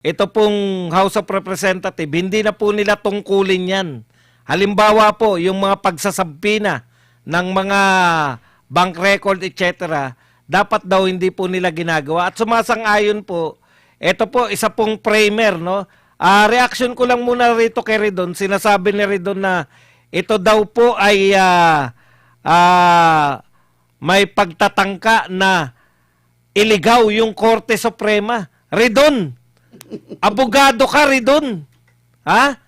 ito pong House of Representative, hindi na po nila tungkulin yan. Halimbawa po, yung mga pagsasabpina ng mga bank record, etc., dapat daw hindi po nila ginagawa. At sumasang-ayon po, ito po, isa pong primer, no? Reaction ko lang muna rito kay Ridon. Sinasabi ni Ridon na ito daw po ay may pagtatangka na iligaw yung Korte Suprema. Ridon, abogado ka, Ridon. Ha?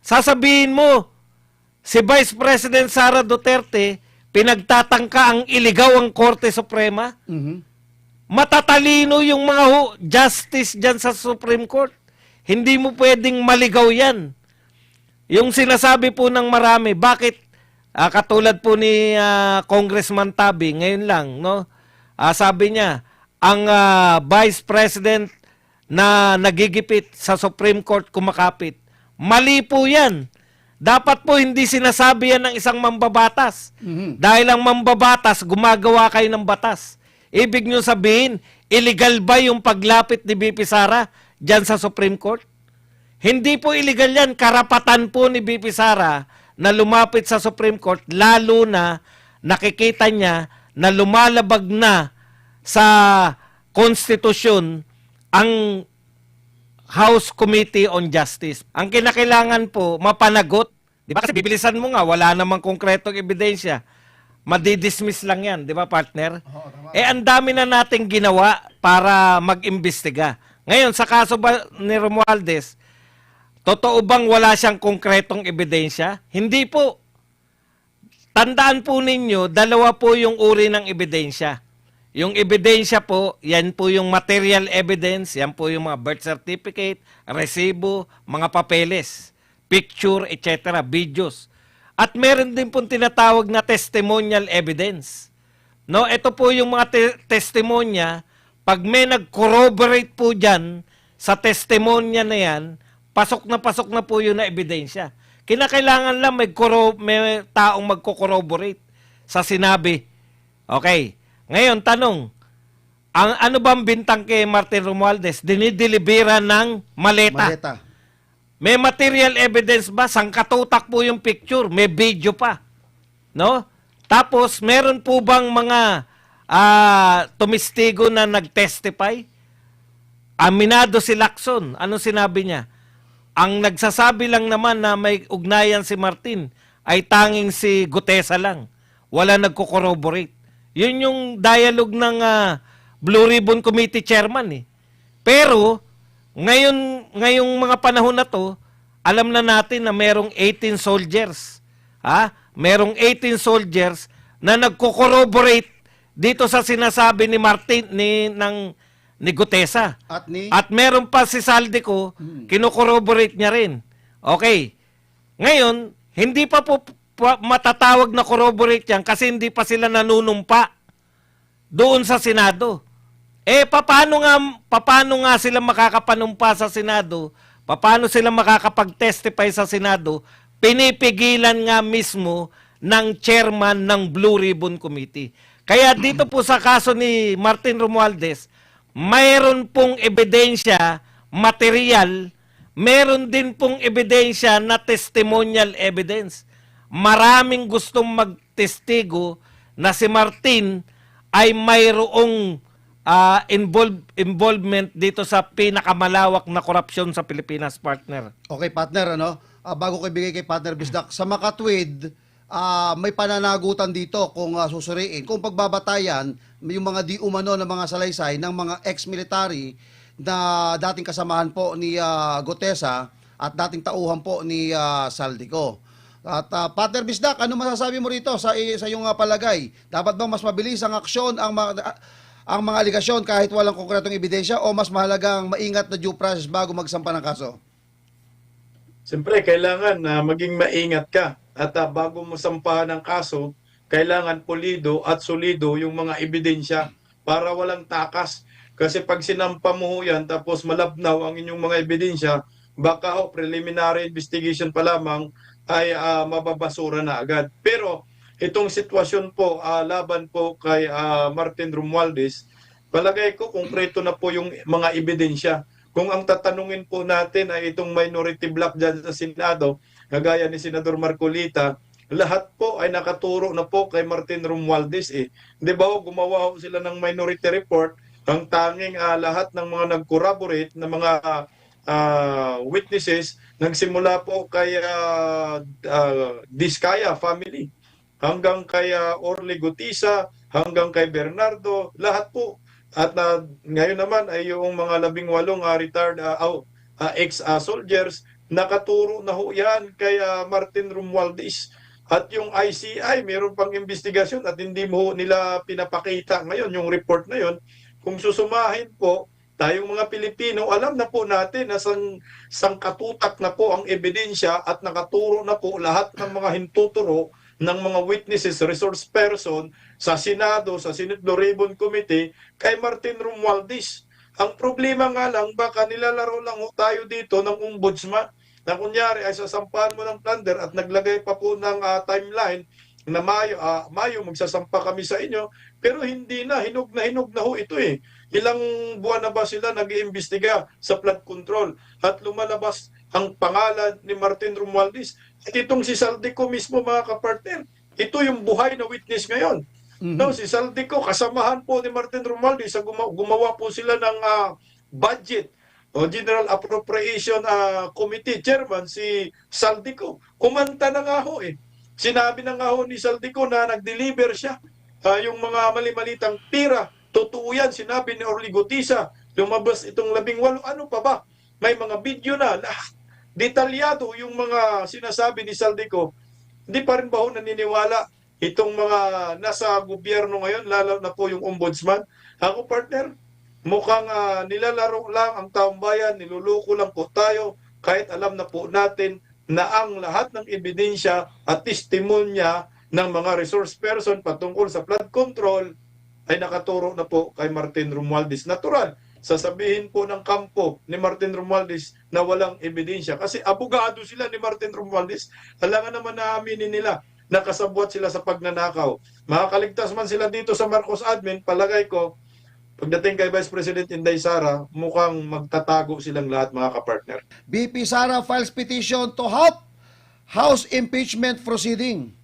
Sasabihin mo, si Vice President Sara Duterte, pinagtatangka ang iligaw ang Korte Suprema? Matatalino yung mga justice dyan sa Supreme Court. Hindi mo pwedeng maligaw yan. Yung sinasabi po ng marami, bakit katulad po ni Congressman Tabi, ngayon lang, no? Sabi niya, ang Vice President na nagigipit sa Supreme Court kumakapit. Mali po yan. Dapat po hindi sinasabi yan ng isang mambabatas. Dahil ang mambabatas, gumagawa kayo ng batas. Ibig nyo sabihin, illegal ba yung paglapit ni BP Sara dyan sa Supreme Court? Hindi po illegal yan. Karapatan po ni BP Sara na lumapit sa Supreme Court, lalo na nakikita niya na lumalabag na sa konstitusyon ang House Committee on Justice. Ang kinakailangan po, mapanagot. Di ba? Kasi bibilisan mo nga, wala namang konkretong ebidensya. Madidismiss lang yan, di ba, partner? Ang dami na nating ginawa para mag-imbestiga. Ngayon, sa kaso ba ni Romualdez, totoo bang wala siyang konkretong ebidensya? Hindi po. Tandaan po ninyo, dalawa po yung uri ng ebidensya. Yung ebidensya po, yan po yung material evidence, yan po yung mga birth certificate, resibo, mga papeles, picture, etc., videos. At meron din pong tinatawag na testimonial evidence. No, ito po yung mga testimonya, pag may nag-corroborate po dyan sa testimonya na yan, pasok na po yun na ebidensya. Kinakailangan lang may taong magko-corroborate sa sinabi. Okay. Ngayon, tanong, ano bang bintang kay Martin Romualdez? Dinidelibera ng maleta. May material evidence ba? Sangkatutak po yung picture. May video pa. No? Tapos, meron po bang mga tumistigo na nag-testify? Aminado si Lacson. Ano sinabi niya? Ang nagsasabi lang naman na may ugnayan si Martin ay tanging si Gutesa lang. Wala nagko-corroborate. Yun yung dialogue ng Blue Ribbon Committee chairman eh. Pero, ngayong mga panahon na to, alam na natin na merong 18 soldiers. Merong 18 soldiers na nagko-corroborate dito sa sinasabi ni Martin, ni Gutesa. At meron pa si Saldico, kino-corroborate niya rin. Okay. Ngayon, hindi pa po matatawag na corroborate yan kasi hindi pa sila nanunumpa doon sa Senado. Paano nga sila makakapanumpa sa Senado? Paano sila makakapag-testify sa Senado? Pinipigilan nga mismo ng chairman ng Blue Ribbon Committee. Kaya dito po sa kaso ni Martin Romualdez, mayroon pong ebidensya, material, meron din pong ebidensya na testimonial evidence. Maraming gustong magtestigo na si Martin ay mayroong involvement dito sa pinakamalawak na korupsyon sa Pilipinas, partner. Okay, partner, bago ko ibigay kay partner Bisdak, sa makatwid, may pananagutan dito kung susuriin. Kung pagbabatayan, yung mga di umano na mga salaysay ng mga ex-military na dating kasamahan po ni Gutesa at dating tauhan po ni Saldico. At partner Bisdak, ano masasabi mo rito sa iyong palagay? Dapat bang mas mabilis ang aksyon, ang mga aligasyon kahit walang konkretong ebidensya, o mas mahalagang maingat na due process bago magsampa ng kaso? Siyempre, kailangan na maging maingat ka. At bago mo sampahan ng kaso, kailangan pulido at solido yung mga ebidensya para walang takas. Kasi pag sinampa mo yan, tapos malabnaw ang inyong mga ebidensya, baka preliminary investigation pa lamang ay mababasura na agad. Pero itong sitwasyon po, laban po kay Martin Romualdez, palagay ko konkreto na po yung mga ebidensya. kung ang tatanungin po natin ay itong minority bloc dyan sa Senado, kagaya ni Senador Marcolita, lahat po ay nakaturo na po kay Martin Romualdez eh. Di ba gumawa ho sila ng minority report, ang tanging lahat ng mga nag-corroborate na mga witnesses, nagsimula po kay Diskaya family, hanggang kay Orly Gutisa, hanggang kay Bernardo, lahat po. At ngayon naman ay yung mga 18 retired ex-soldiers, nakaturo na ho yan kay Martin Romualdez. At yung ICI, mayroon pang investigasyon at hindi mo nila pinapakita ngayon yung report na yon. Kung susumahin po, tayong mga Pilipino, alam na po natin na sangkatutak na po ang ebidensya at nakaturo na po lahat ng mga hintuturo ng mga witnesses, resource person sa Senado, sa Senate Blue Ribbon Committee kay Martin Romualdez. Ang problema nga lang, baka nilalaro lang ho tayo dito ng ombudsman na kunyari ay sasampahan mo ng plunder at naglagay pa po ng timeline na Mayo magsasampa kami sa inyo, pero hindi na, hinog na ho ito eh. Ilang buwan na ba sila nag-iimbestiga sa flood control at lumalabas ang pangalan ni Martin Romualdez. At itong si Saldico mismo, mga kapartner, ito yung buhay na witness ngayon. No, si Saldico, kasamahan po ni Martin Romualdez, gumawa po sila ng budget o General Appropriation Committee Chairman, si Saldico. Kumanta na nga ho eh. Sinabi na nga ho ni Saldico na nag-deliver siya yung mga mali-malitang tira. Totoo yan, sinabi ni Orly Gutisa. Lumabas itong 18. Ano pa ba? May mga video na. Lahat. Detalyado yung mga sinasabi ni Saldico. Hindi pa rin ba ho naniniwala itong mga nasa gobyerno ngayon, lalo na po yung ombudsman? Ako, partner, mukhang nilalaro lang ang taong bayan, niluluko lang po tayo, kahit alam na po natin na ang lahat ng ebidensya at testimonya ng mga resource person patungkol sa flood control ay nakaturo na po kay Martin Romualdez. Natural, sasabihin po ng kampo ni Martin Romualdez na walang ebidensya. Kasi abogado sila ni Martin Romualdez. Alangan naman na aminin nila na kasabwat sila sa pagnanakaw. Makakaligtas man sila dito sa Marcos admin, palagay ko, pagdating kay Vice President Inday Sara, mukhang magtatago silang lahat, mga kapartner. BP Sara files petition to halt House impeachment proceeding.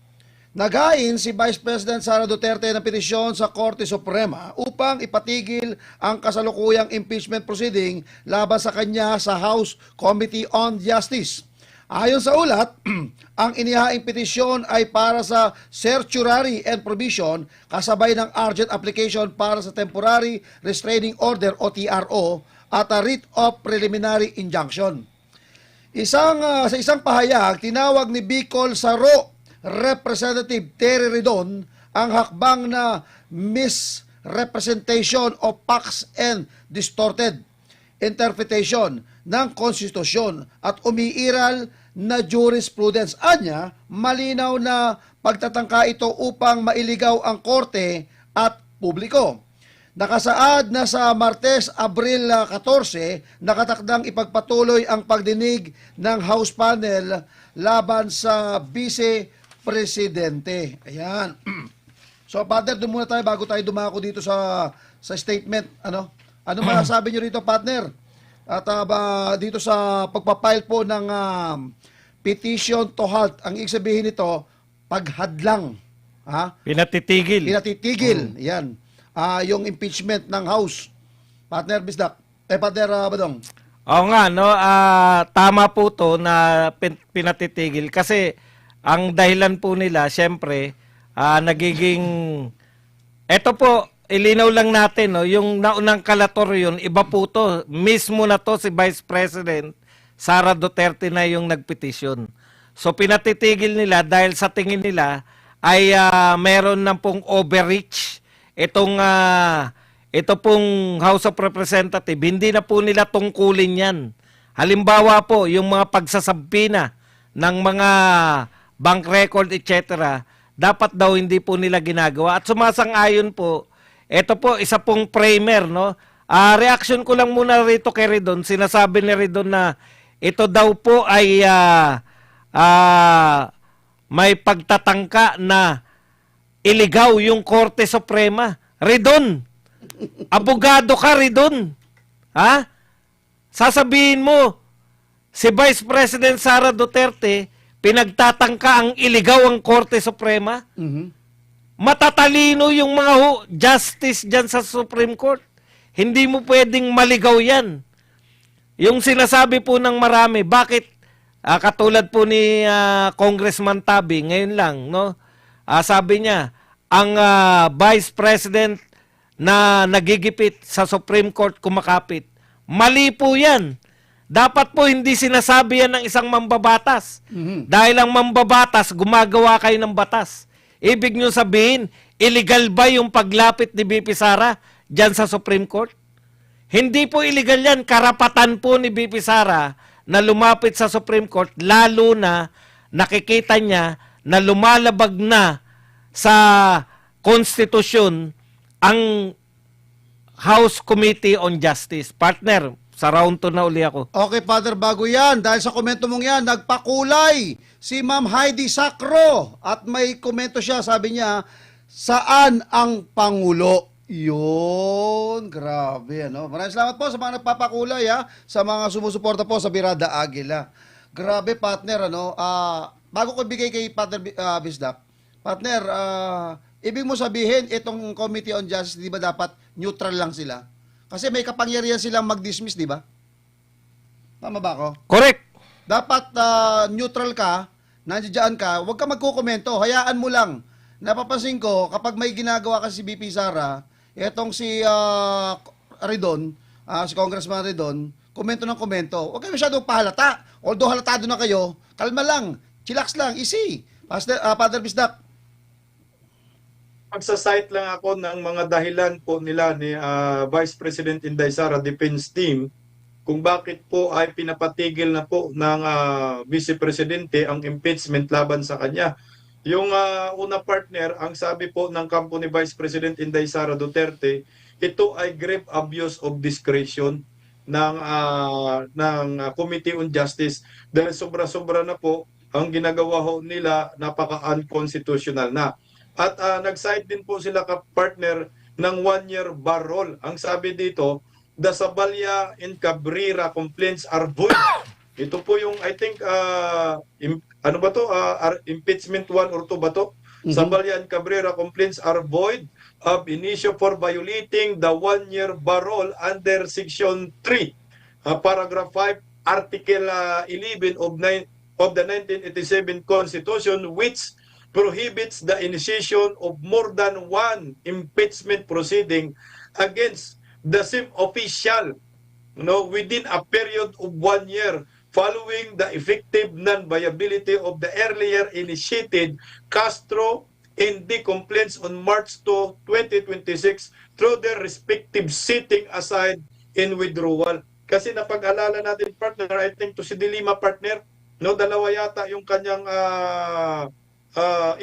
Nagain si Vice President Sara Duterte ng petisyon sa Korte Suprema upang ipatigil ang kasalukuyang impeachment proceeding laban sa kanya sa House Committee on Justice. Ayon sa ulat, ang inihaing petisyon ay para sa certiorari and provision kasabay ng urgent application para sa Temporary Restraining Order o TRO at a writ of preliminary injunction. Sa isang pahayag, tinawag ni Bicol Saro Representative Terry Redon ang hakbang na misrepresentation of facts and distorted interpretation ng konstitusyon at umiiral na jurisprudence. Anya, malinaw na pagtatangka ito upang mailigaw ang korte at publiko. Nakasaad na sa Martes, Abril 14, nakatakdang ipagpatuloy ang pagdinig ng House panel laban sa Vice Presidente. Ayan. So, partner, doon muna tayo bago tayo dumako dito sa statement. Ano masasabi nyo rito, partner? At dito sa pagpapile po ng petition to halt, ang ibig sabihin nito, paghadlang. Pinatitigil. Pinatitigil. Yan. Yung impeachment ng House. Partner Bisdak. Partner Badong. Oo nga, no? Tama po to na pinatitigil. Kasi ang dahilan po nila, syempre, nagiging... Eto po, ilinaw lang natin, no? Yung naunang kalator yun, iba po to. Mismo na to si Vice President Sara Duterte na yung nagpetisyon. So pinatitigil nila dahil sa tingin nila ay meron na pong overreach. Ito pong House of Representatives, hindi na po nila tungkulin yan. Halimbawa po, yung mga pagsasabina ng mga bank record, etc., dapat daw hindi po nila ginagawa. At sumasang-ayon po, ito po, isa pong primer, no? Reaction ko lang muna rito kay Redon. Sinasabi ni Redon na ito daw po ay may pagtatangka na iligaw yung Korte Suprema. Redon, abogado ka, Redon. Ha? sasabihin mo, si Vice President Sara Duterte, pinagtatangka ang iligaw ang Korte Suprema? Mhm. Matatalino yung mga justice dyan sa Supreme Court. Hindi mo pwedeng maligaw yan. Yung sinasabi po ng marami, bakit katulad po ni Congressman Tabi, ngayon lang, no? Sabi niya, ang Vice President na nagigipit sa Supreme Court kumakapit. Mali po yan. Dapat po hindi sinasabi yan ng isang mambabatas. Mhm. Dahil ang mambabatas, gumagawa kayo ng batas. Ibig nyo sabihin, illegal ba yung paglapit ni BP Sara dyan sa Supreme Court? Hindi po illegal yan. Karapatan po ni BP Sara na lumapit sa Supreme Court, lalo na nakikita niya na lumalabag na sa konstitusyon ang House Committee on Justice. Partner, sa round 2 na uli ako. Okay, Father, bago yan, dahil sa komento mong yan, nagpakulay si Ma'am Heidi Sacro. At may komento siya, sabi niya, saan ang Pangulo? Yun, grabe, ano? Maraming salamat po sa mga nagpapakulay, ha? Sa mga sumusuporta po sa Birada Agila. Grabe, partner, ano? Bago ko ibigay kay Partner Bisdak, partner, ibig mo sabihin, itong Committee on Justice, di ba dapat neutral lang sila? Kasi may kapangyarihan silang mag-dismiss, di ba? Tama ba ako? Correct. Dapat neutral ka, nandiyan ka, huwag ka magkukomento, hayaan mo lang. Napapansin ko, kapag may ginagawa kasi si BP Sara, etong si Redon, si Congressman Redon, komento ng komento, huwag kayo masyadong pahalata. Although halatado na kayo, kalma lang, chillax lang, easy. Father Bisdak. Magsasite lang ako ng mga dahilan po nila ni Vice President Inday Sara Defense Team kung bakit po ay pinapatigil na po ng Vice Presidente ang impeachment laban sa kanya. Yung una partner, ang sabi po ng kampo ni Vice President Inday Sara Duterte, ito ay grave abuse of discretion ng Committee on Justice dahil sobra-sobra na po ang ginagawa ho nila, napaka-unconstitutional na. At nag-cite din po sila ka-partner ng 1-year bar rule. Ang sabi dito, the Sabalya and Cabrera complaints are void. Ito po yung, I think, ano ba to? Impeachment 1 or 2 ba to? Sabalya and Cabrera complaints are void of initio for violating the 1-year bar rule under Section 3, Paragraph 5, Article 11 of the 1987 Constitution, which prohibits the initiation of more than one impeachment proceeding against the same official, within a period of 1 year following the effective non-viability of the earlier initiated Castro and the complaints on March 2, 2026 through their respective sitting aside in withdrawal. Kasi napag-alala natin, partner, I think to si Dilima, partner, dalawa yata yung kanyang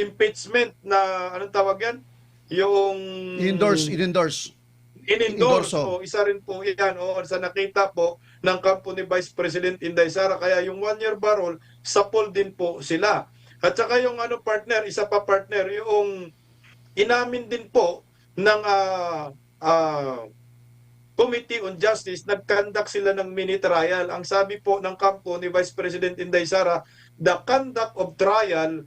impeachment na, anong tawag yan? Yung In-endorse. in-endorse. O, isa rin po yan. O, sa nakita po ng kampo ni Vice President Inday Sara. Kaya yung 1-year bar rule, sapol din po sila. At saka yung partner, isa pa partner, yung inamin din po ng Committee on Justice, nag-conduct sila ng mini trial. Ang sabi po ng kampo ni Vice President Inday Sara, the conduct of trial,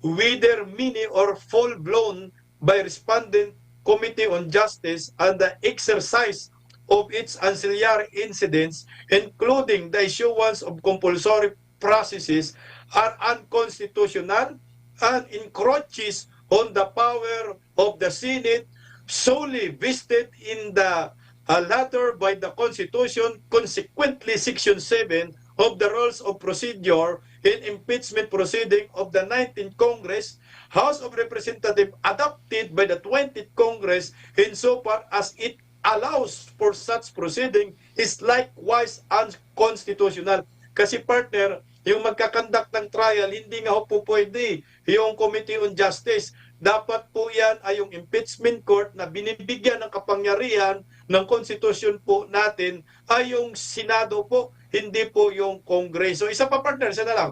whether mini or full-blown by respondent Committee on Justice and the exercise of its ancillary incidents, including the issuance of compulsory processes, are unconstitutional and encroaches on the power of the Senate solely vested in the latter by the Constitution. Consequently, Section 7 of the Rules of Procedure in Impeachment Proceeding of the 19th Congress, House of Representatives, adopted by the 20th Congress insofar as it allows for such proceeding, is likewise unconstitutional. Kasi partner, yung magkakandak ng trial, hindi nga po pwede yung Committee on Justice. Dapat po yan ay yung impeachment court na binibigyan ng kapangyarihan ng konstitusyon po natin ay yung Senado po, hindi po yung Kongreso. Isa pa partner, isa na lang.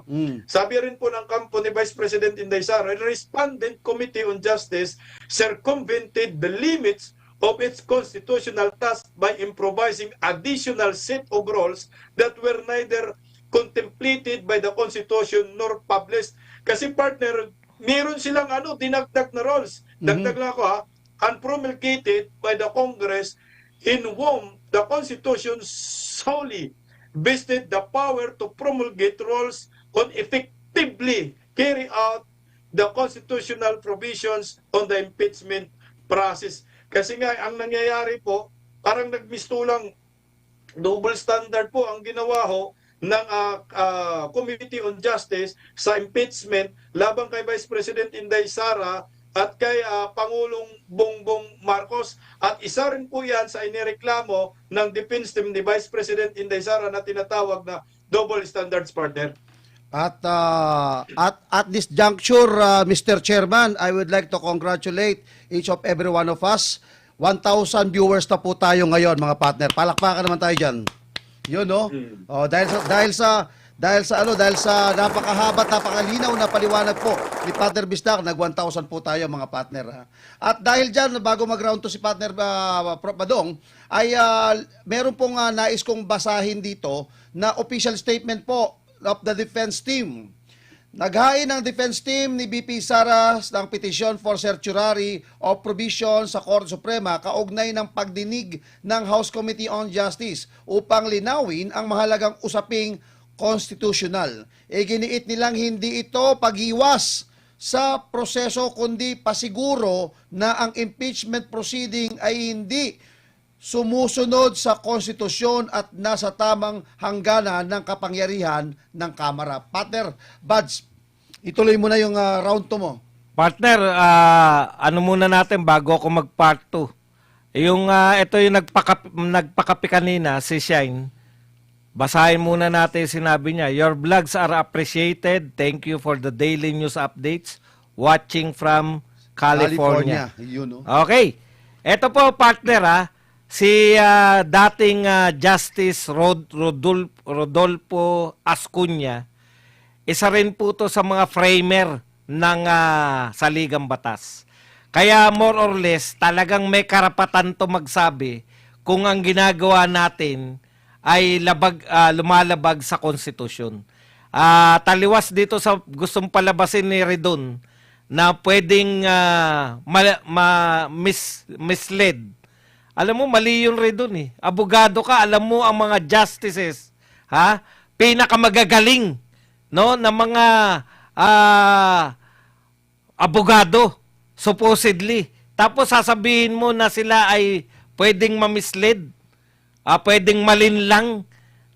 Sabi rin po ng kampo ni Vice President Inday Sara, the Respondent Committee on Justice circumvented the limits of its constitutional task by improvising additional set of roles that were neither contemplated by the Constitution nor published. Kasi partner, meron silang dinagdag na roles. Dagdag lang ako unpromulgated by the Congress in whom the Constitution solely vested the power to promulgate rules on effectively carry out the constitutional provisions on the impeachment process. Kasi nga, ang nangyayari po, parang nagmistulang double standard po ang ginawa ho ng Committee on Justice sa impeachment laban kay Vice President Inday Sara at kay Pangulong Bongbong Marcos. At isa rin po yan sa inireklamo ng defense team ni Vice President Inday Sara na tinatawag na double standards, partner. At this juncture, Mr. Chairman, I would like to congratulate each of every one of us. 1,000 viewers na po tayo ngayon, mga partner. Palakpakan naman tayo diyan. Yun, no? Oh, dahil sa napakahaba at napakalinaw na paliwanag po ni Partner Bisdak, nag 1,000 po tayo, mga partner. At dahil diyan, bago mag-round to si Partner Prof. Badong, ay meron pong nais kong basahin dito na official statement po of the defense team. Naghain ng defense team ni BP Sara ng petisyon for certiorari of provision sa Korte Suprema kaugnay ng pagdinig ng House Committee on Justice upang linawin ang mahalagang usaping constitutional. Giniit nilang hindi ito pag-iwas sa proseso kundi pasiguro na ang impeachment proceeding ay hindi sumusunod sa konstitusyon at nasa tamang hangganan ng kapangyarihan ng Kamara. Partner Buds, ituloy mo na yung round 2 mo. Partner, ano muna natin bago ako mag-part 2. Ito yung nagpakapi kanina, si Shine. Basahin muna natin yung sinabi niya. Your vlogs are appreciated. Thank you for the daily news updates. Watching from California. Yun, no? Okay. Ito po, partner, si dating Justice Rodolfo Ascuña, isa rin po to sa mga framer ng Saligang Batas. Kaya more or less, talagang may karapatan to magsabi kung ang ginagawa natin ay lumalabag sa konstitusyon. Taliwas dito sa gustong palabasin ni Redon na pwedeng mislead. Alam mo, mali yung Redon eh. Abogado ka, alam mo ang mga justices, pinakamagagaling, no, na mga abogado, supposedly. Tapos sasabihin mo na sila ay pwedeng mamislead, pwedeng malinlang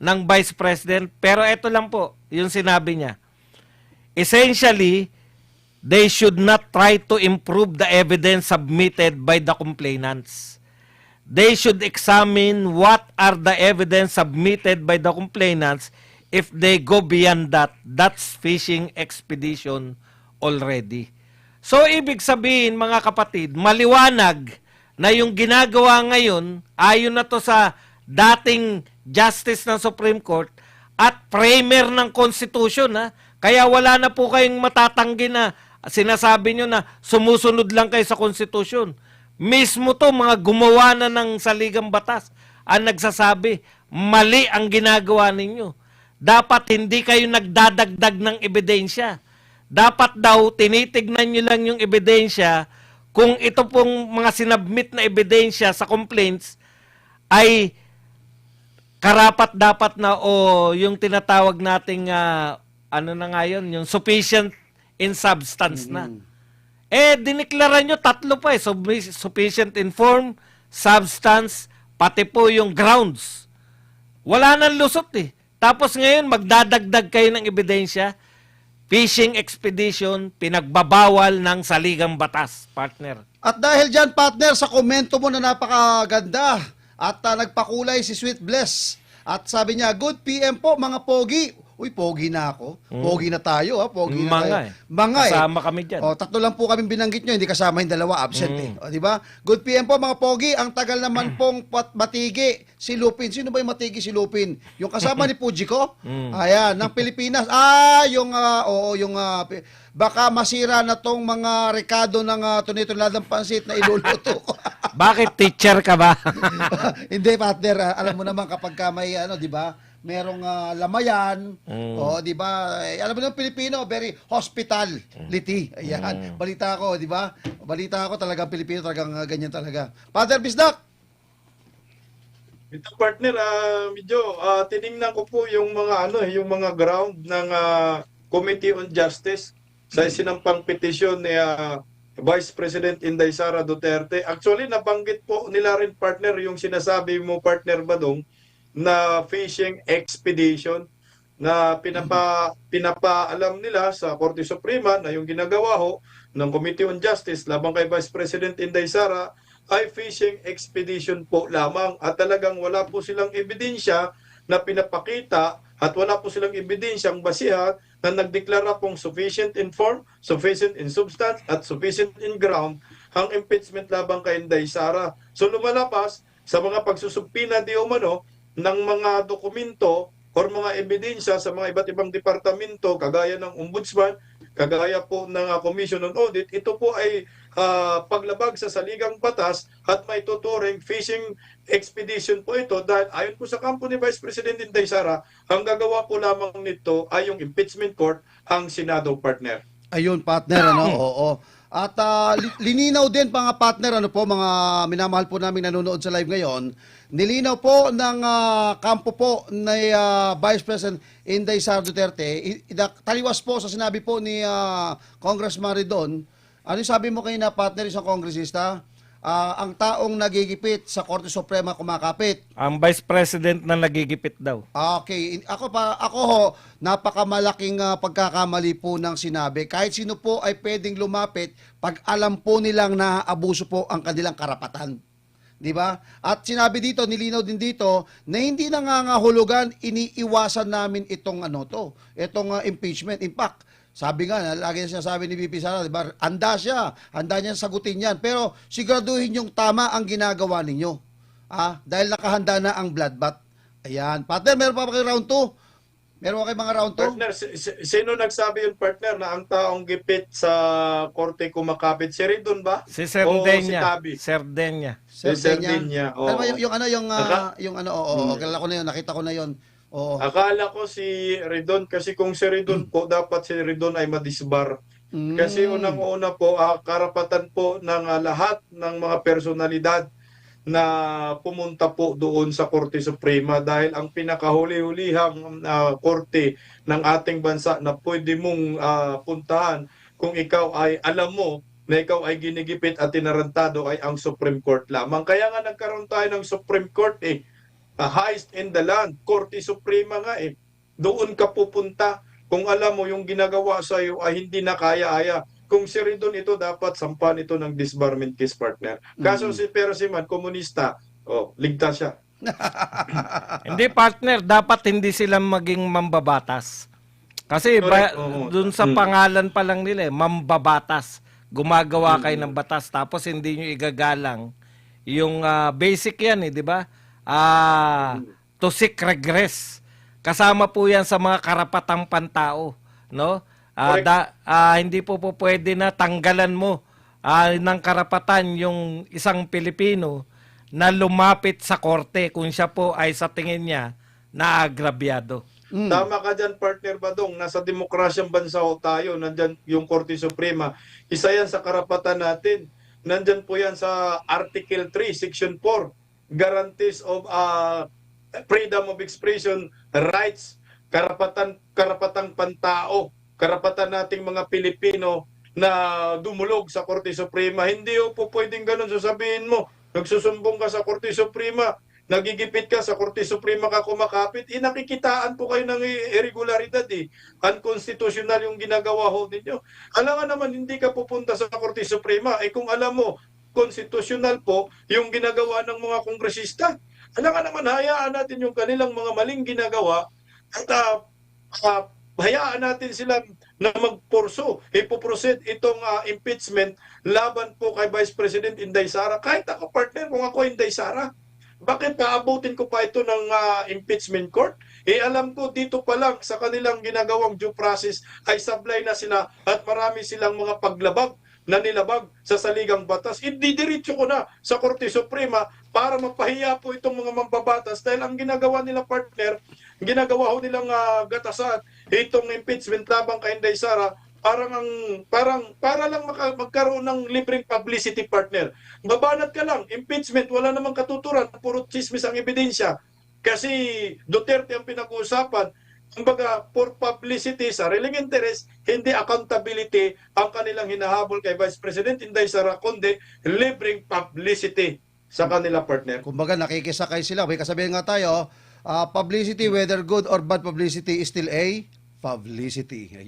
ng Vice President. Pero ito lang po, yung sinabi niya. Essentially, they should not try to improve the evidence submitted by the complainants. They should examine what are the evidence submitted by the complainants. If they go beyond that, that's fishing expedition already. So, ibig sabihin, mga kapatid, maliwanag na yung ginagawa ngayon, ayon na to sa dating Justice ng Supreme Court at framer ng Constitution. Kaya wala na po kayong matatanggi na sinasabi nyo na sumusunod lang kayo sa Constitution. Mismo to, mga gumawa na ng Saligang Batas ang nagsasabi, mali ang ginagawa ninyo. Dapat hindi kayo nagdadagdag ng ebidensya. Dapat daw, tinitignan nyo lang yung ebidensya kung ito pong mga sinabmit na ebidensya sa complaints ay karapat-dapat na o yung tinatawag nating, yung sufficient in substance na. Diniklara nyo tatlo pa sufficient in form, substance, pati po yung grounds. Wala nang lusot Tapos ngayon, magdadagdag kayo ng ebidensya, fishing expedition, pinagbabawal ng Saligang Batas, partner. At dahil dyan, partner, sa komento mo na napakaganda at nagpakulay si Sweet Bless. At sabi niya, good PM po mga pogi. Uy, pogi na ako. Pogi na tayo, ha? Pogi na Mga tayo. eh. Mga eh. Kasama kami dyan. O, tatlo lang po kami binanggit nyo, hindi kasama yung dalawa, absent eh. O, di ba? Good PM po mga pogi, ang tagal naman pong matigi si Lupin. Sino ba yung matigi si Lupin? Yung kasama ni Fujiko? Ayan, ng Pilipinas. Baka masira na tong mga rekado ng tunay-tunladang pansit na iluluto ko. Bakit teacher ka ba? Hindi, partner. Alam mo naman kapag ka may, di ba? Merong lamayan, di ba? Alam mo naman, Pilipino, very hospitality. Ayan, balita ko, di ba? Balita ko talagang Pilipino, talagang ganyan talaga. Father Bisdak! Ito partner, medyo tiningnan ko po yung mga yung mga ground ng Committee on Justice sa sinampang petisyon ni Vice President Inday Sara Duterte. Actually, nabanggit po nila rin partner yung sinasabi mo partner Badong na fishing expedition na pinapaalam nila sa Korte Suprema na yung ginagawa ho ng Committee on Justice labang kay Vice President Inday Sara ay fishing expedition po lamang at talagang wala po silang ebidensya na pinapakita at wala po silang ebidensyang basihan na nagdeklara pong sufficient in form, sufficient in substance at sufficient in ground ang impeachment labang kay Inday Sara. So lumalapas sa mga pagsusubpina di umano ng mga dokumento or mga ebidensya sa mga iba't ibang departamento kagaya ng Ombudsman, kagaya po ng Commission on Audit, ito po ay paglabag sa saligang batas at may tuturing fishing expedition po ito dahil ayon po sa kampo ni Vice President Inday Sara, ang gagawa po lamang nito ay yung impeachment court, ang Senado partner. Ayun, partner, Oo. At lininaw din mga partner, mga minamahal po namin nanonood sa live ngayon, nilinaw po ng kampo po ni Vice President Inday Sara Duterte, taliwas po sa sinabi po ni Congressman Ridon. Ano yung sabi mo kayo na partner, isang kongresista? Ang taong nagigipit sa Korte Suprema kumakapit. Ang Vice President na nagigipit daw. Okay, ako ho, napakamalaking pagkakamali po ng sinabi. Kahit sino po ay pwedeng lumapit pag alam po nilang naaabuso po ang kanilang karapatan. 'Di ba? At sinabi dito, nilinaw din dito na hindi nangangahulugan, iniiwasan namin itong impeachment. In fact, sabi nga, lagi na sinasabi ni VP Sara, diba, handa niya sagutin yan. Pero siguraduhin yung tama ang ginagawa ninyo. Dahil nakahanda na ang bloodbath. Ayan. Partner, meron pa ba kayo round 2? Meron pa kayo mga round 2? Partner, sino nagsabi yun partner na ang taong gipit sa korte kumakapit? Si Ridon ba? Si O si Serdenya. Tabi? Serdenya. Serdenya. Ano ba Oo. kilala ko na yun, nakita ko na yun. Oo. Akala ko si Ridon kasi kung si Ridon po, dapat si Ridon ay madisbar. Kasi unang-una po, karapatan po ng lahat ng mga personalidad na pumunta po doon sa Korte Suprema dahil ang pinakahuli-hulihang korte ng ating bansa na pwede mong puntahan kung ikaw ay alam mo na ikaw ay ginigipit at tinarantado ay ang Supreme Court lamang. Kaya nga nagkaroon tayo ng Supreme Court highest in the land, Korte Suprema nga Doon ka pupunta kung alam mo yung ginagawa sa iyo ay hindi na kaya-aya. Kung si Ridon ito, dapat sampan ito ng disbarment case partner. Kaso si Persiman, komunista, ligtas siya. Hindi partner, dapat hindi sila maging mambabatas. Kasi dun sa pangalan pa lang nila, mambabatas. Gumagawa kayo ng batas tapos hindi nyo igagalang. Yung basic yan di ba? To seek regress. Kasama po yan sa mga karapatang pantao, no? Hindi po pwede na tanggalan mo ng karapatan yung isang Pilipino na lumapit sa korte kung siya po ay sa tingin niya naagrabyado. Tama ka dyan, partner Badong. Nasa demokrasyang bansa tayo. Nandyan yung Korte Suprema. Isa yan sa karapatan natin. Nandyan po yan sa Article 3, Section 4. Guarantees of freedom of expression, rights, karapatang pantao, karapatan nating mga Pilipino na dumulog sa Korte Suprema. Hindi po pwedeng ganun sasabihin mo. Nagsusumbong ka sa Korte Suprema, nagigipit ka sa Korte Suprema ka kumakapit, nakikitaan po kayo ng irregularidad Unconstitutional yung ginagawa ho ninyo. Alam nga naman, hindi ka pupunta sa Korte Suprema. Kung alam mo, constitutional po yung ginagawa ng mga kongresista. Alam nga naman, hayaan natin yung kanilang mga maling ginagawa at hayaan natin sila na magporso, ipoproceed itong impeachment laban po kay Vice President Inday Sara. Kahit ako, partner, kung ako Inday Sara, bakit paabutin ko pa ito ng impeachment court? Alam ko dito pa lang sa kanilang ginagawang due process ay sablay na sila at marami silang mga paglabag na nilabag sa saligang batas. Ididiretso ko na sa Korte Suprema para mapahiya po itong mga mambabatas dahil ang ginagawa nila, partner, ginagawa ho nilang gatasan itong impeachment labang kay Inday Sara para lang magkaroon ng libreng publicity, partner. Babanat ka lang, impeachment, wala namang katuturan, puro chismis ang ebidensya. Kasi Duterte ang pinag-uusapan, kumbaga, for publicity, sariling interest, hindi accountability ang kanilang hinahabol kay Vice President Inday Sara, kundi libreng publicity sa kanila, partner. Kumbaga nakikisakay sila. May kasabihan nga tayo, publicity, whether good or bad publicity, is still a publicity.